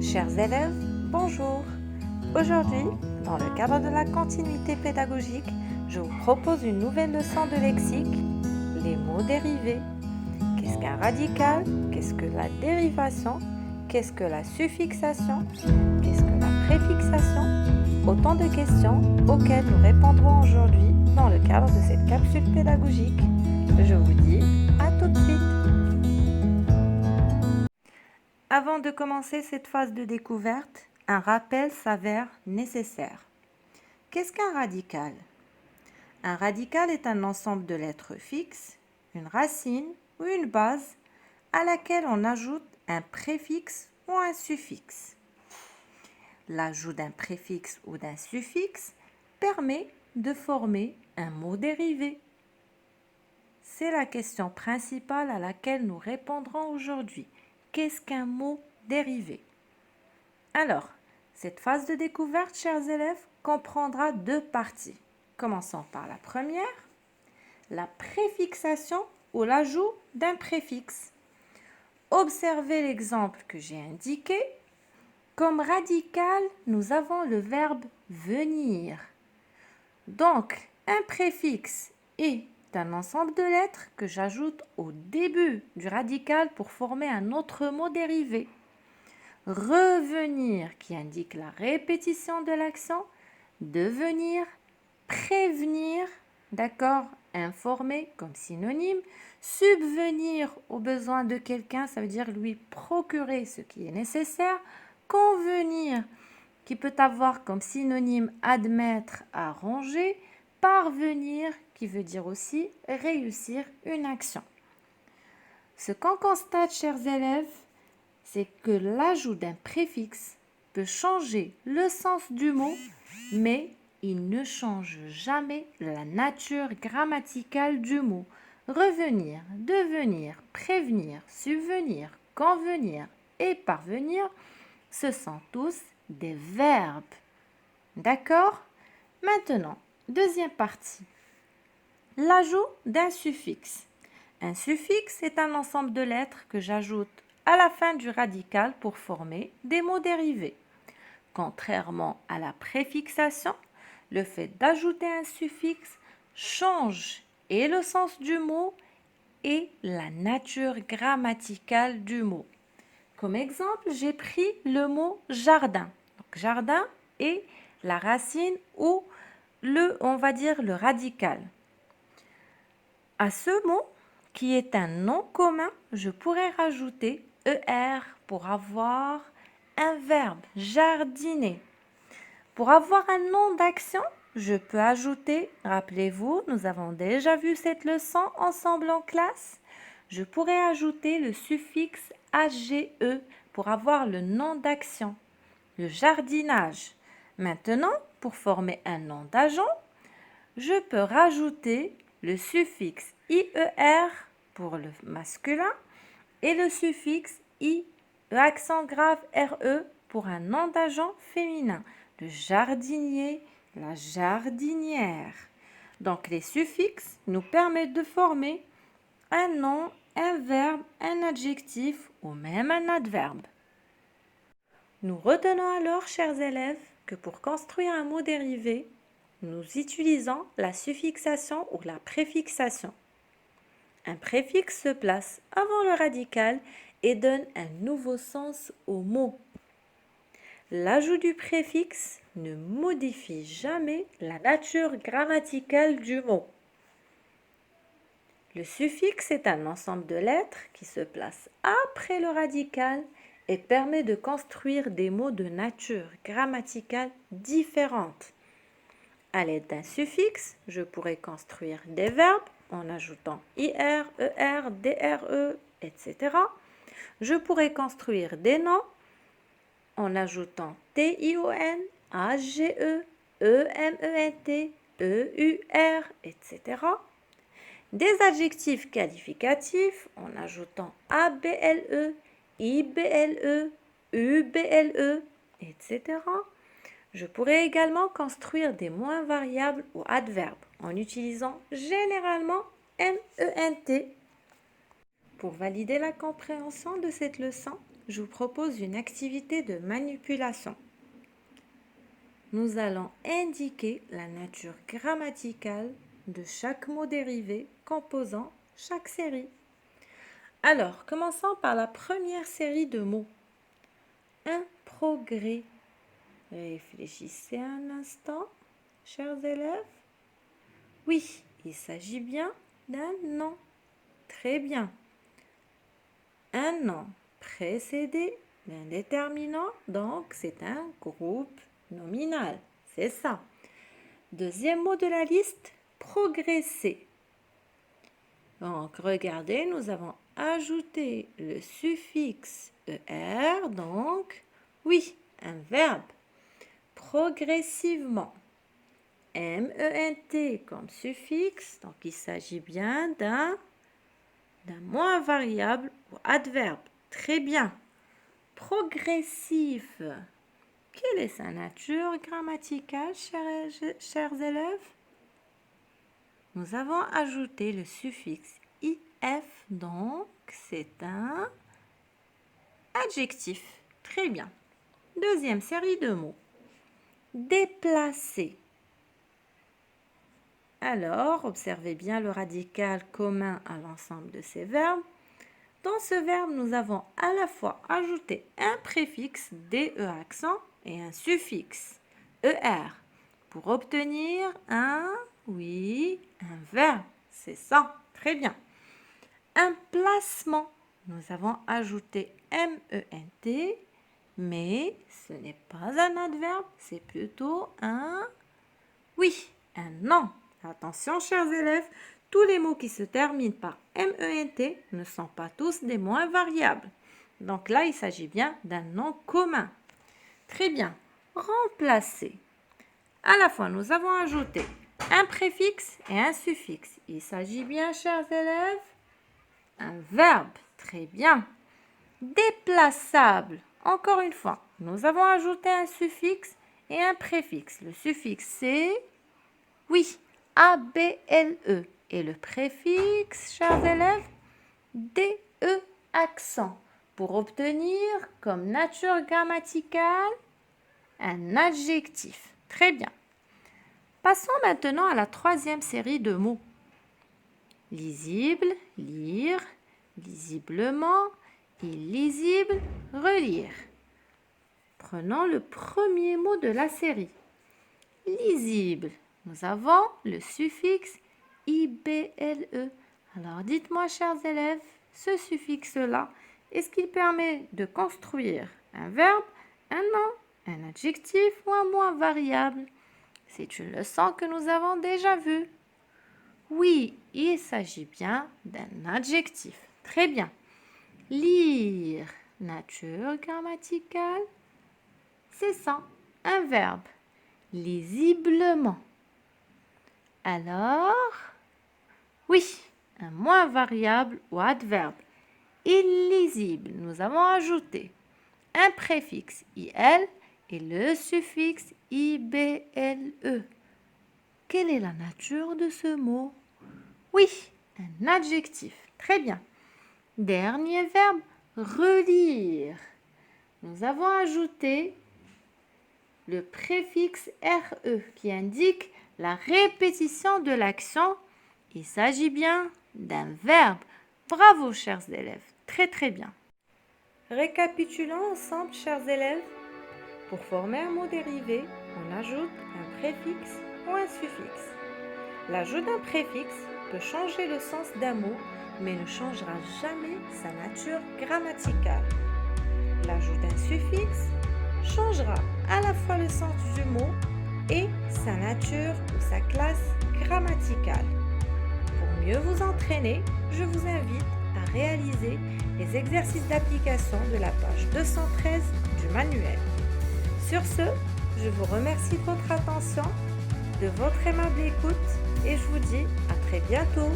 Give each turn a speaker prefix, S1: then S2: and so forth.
S1: Chers élèves, bonjour. Aujourd'hui, dans le cadre de la continuité pédagogique, je vous propose une nouvelle leçon de lexique, les mots dérivés. Qu'est-ce qu'un radical? Qu'est-ce que la dérivation? Qu'est-ce que la suffixation? Qu'est-ce que la préfixation? Autant de questions auxquelles nous répondrons aujourd'hui dans le cadre de cette capsule pédagogique. Je vous dis à tout de suite. Avant de commencer cette phase de découverte, un rappel s'avère nécessaire. Qu'est-ce qu'un radical? Un radical est un ensemble de lettres fixes, une racine ou une base à laquelle on ajoute un préfixe ou un suffixe. L'ajout d'un préfixe ou d'un suffixe permet de former un mot dérivé. C'est la question principale à laquelle nous répondrons aujourd'hui. Qu'est-ce qu'un mot dérivé? Alors, cette phase de découverte, chers élèves, comprendra deux parties. Commençons par la première, la préfixation ou l'ajout d'un préfixe. Observez l'exemple que j'ai indiqué. Comme radical, nous avons le verbe venir. Donc, un préfixe est un ensemble de lettres que j'ajoute au début du radical pour former un autre mot dérivé. Revenir qui indique la répétition de l'action, devenir, prévenir, d'accord, informer comme synonyme, subvenir aux besoins de quelqu'un, ça veut dire lui procurer ce qui est nécessaire, convenir qui peut avoir comme synonyme admettre, arranger, parvenir qui veut dire aussi réussir une action. Ce qu'on constate, chers élèves, c'est que l'ajout d'un préfixe peut changer le sens du mot, mais il ne change jamais la nature grammaticale du mot. Revenir, devenir, prévenir, subvenir, convenir et parvenir, ce sont tous des verbes. D'accord? Maintenant, deuxième partie. L'ajout d'un suffixe. Un suffixe est un ensemble de lettres que j'ajoute à la fin du radical pour former des mots dérivés. Contrairement à la préfixation, le fait d'ajouter un suffixe change et le sens du mot et la nature grammaticale du mot. Comme exemple, j'ai pris le mot jardin. Donc, jardin est la racine ou on va dire le radical. À ce mot, qui est un nom commun, je pourrais rajouter ER pour avoir un verbe, jardiner. Pour avoir un nom d'action, je peux ajouter, rappelez-vous, nous avons déjà vu cette leçon ensemble en classe, je pourrais ajouter le suffixe AGE pour avoir le nom d'action, le jardinage. Maintenant, pour former un nom d'agent, je peux rajouter le suffixe IER pour le masculin et le suffixe I, accent grave RE pour un nom d'agent féminin, le jardinier, la jardinière. Donc les suffixes nous permettent de former un nom, un verbe, un adjectif ou même un adverbe. Nous retenons alors, chers élèves, que pour construire un mot dérivé, nous utilisons la suffixation ou la préfixation. Un préfixe se place avant le radical et donne un nouveau sens au mot. L'ajout du préfixe ne modifie jamais la nature grammaticale du mot. Le suffixe est un ensemble de lettres qui se place après le radical et permet de construire des mots de nature grammaticale différente. À l'aide d'un suffixe, je pourrais construire des verbes en ajoutant IR, ER, DRE, etc. Je pourrais construire des noms en ajoutant TION, AGE, EMENT, EUR, etc. Des adjectifs qualificatifs en ajoutant ABLE, IBLE, UBLE, etc. Je pourrais également construire des mots invariables ou adverbes en utilisant généralement MENT. Pour valider la compréhension de cette leçon, je vous propose une activité de manipulation. Nous allons indiquer la nature grammaticale de chaque mot dérivé composant chaque série. Alors, commençons par la première série de mots. Un progrès. Réfléchissez un instant, chers élèves. Oui, il s'agit bien d'un nom. Très bien. Un nom précédé d'un déterminant, donc c'est un groupe nominal. C'est ça. Deuxième mot de la liste, progresser. Donc, regardez, nous avons ajouté le suffixe ER, donc, oui, un verbe. Progressivement. MENT comme suffixe, donc il s'agit bien d'un mot invariable ou adverbe. Très bien. Progressif. Quelle est sa nature grammaticale, chers élèves? Nous avons ajouté le suffixe IF, donc c'est un adjectif. Très bien. Deuxième série de mots. Déplacer. Alors, observez bien le radical commun à l'ensemble de ces verbes. Dans ce verbe, nous avons à la fois ajouté un préfixe DE accent et un suffixe ER pour obtenir un verbe. C'est ça, très bien. Un placement. Nous avons ajouté MENT, mais ce n'est pas un adverbe, c'est plutôt un nom. Attention, chers élèves, tous les mots qui se terminent par MENT ne sont pas tous des mots invariables. Donc là, il s'agit bien d'un nom commun. Très bien. Remplacer. À la fois, nous avons ajouté un préfixe et un suffixe. Il s'agit bien, chers élèves, un verbe. Très bien. Déplaçable. Encore une fois, nous avons ajouté un suffixe et un préfixe. Le suffixe, c'est ABLE. Et le préfixe, chers élèves, DE accent. Pour obtenir comme nature grammaticale un adjectif. Très bien. Passons maintenant à la troisième série de mots. Lisible, lire, lisiblement, illisible, relire. Prenons le premier mot de la série. Lisible. Nous avons le suffixe IBLE. Alors, dites-moi, chers élèves, ce suffixe-là, est-ce qu'il permet de construire un verbe, un nom, un adjectif ou un mot invariable? C'est une leçon que nous avons déjà vue. Oui, il s'agit bien d'un adjectif. Très bien. Lire, nature grammaticale, c'est ça, un verbe. Lisiblement. Alors, un mot invariable ou adverbe. Illisible, nous avons ajouté un préfixe IL et le suffixe IBLE. Quelle est la nature de ce mot? Un adjectif. Très bien. Dernier verbe, relire. Nous avons ajouté le préfixe RE qui indique la répétition de l'action. Il s'agit bien d'un verbe. Bravo, chers élèves. Très, très bien. Récapitulons ensemble, chers élèves. Pour former un mot dérivé, on ajoute un préfixe ou un suffixe. L'ajout d'un préfixe peut changer le sens d'un mot, mais ne changera jamais sa nature grammaticale. L'ajout d'un suffixe changera à la fois le sens du mot et sa nature ou sa classe grammaticale. Pour mieux vous entraîner, je vous invite à réaliser les exercices d'application de la page 213 du manuel. Sur ce, je vous remercie de votre attention, de votre aimable écoute et je vous dis à très bientôt.